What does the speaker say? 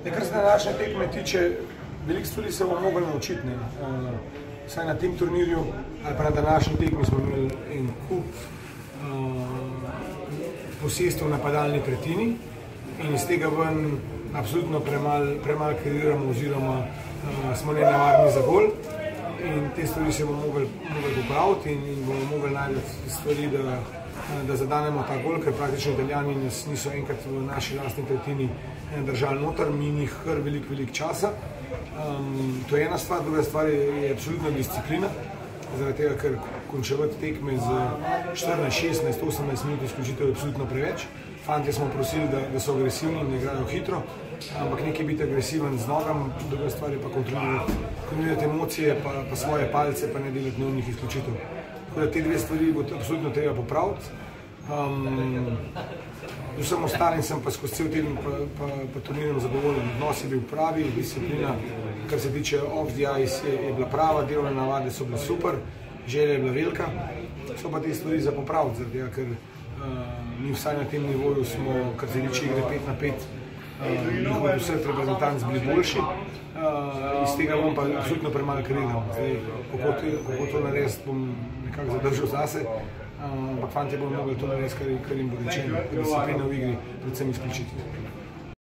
Kar se današnje tekme tiče, veliko stvari se bomo mogli naučiti. Vsaj na tem turnirju ali pa na današnji tekmi smo imeli en kup posestev v napadalni tretjini in iz tega ven absolutno premalo kreiramo oziroma smo nenavadni za gol. In te stvari se bomo mogli popraviti in bomo mogli najti stvari, da zadanemo ta gol, ker praktično Italijani nas niso enkrat v naši lastni tretjini držali noter, mi njih kar veliko časa. To je ena stvar, druga stvar je absolutna disciplina, zaradi tega, ker končevati tekme z 14, 16, 18 minut izključitev je absolutno preveč. Fantje smo prosili, da so agresivni in igrajo hitro, ampak nekaj biti agresiven z nogami, druga stvar je pa kontrolirati emocije, pa svoje palce, pa ne delati neumnih izključitev. Tako da te dve stvari bo absolutno treba popraviti. Vsem ostalim sem pa skozi cel teden pa turnirjem zadovoljen. Odnos je bil pravi, disciplina, kar se tiče off the ice, je bila prava, delovne navade so bile super, želja je bila velika, so pa te stvari za popraviti, zaradi tega, ker mi vsaj na tem nivoju smo, kar se tiče igre 5 na 5, njih od vseh reprezentanc bili boljši, iz tega bom pa absolutno premalo kreiral. Kako to narediti, bom nekako zadržal zase, ampak fantje bomo mogli to narediti, kar jim bo rečeno, disciplina v igri predvsem izključiti.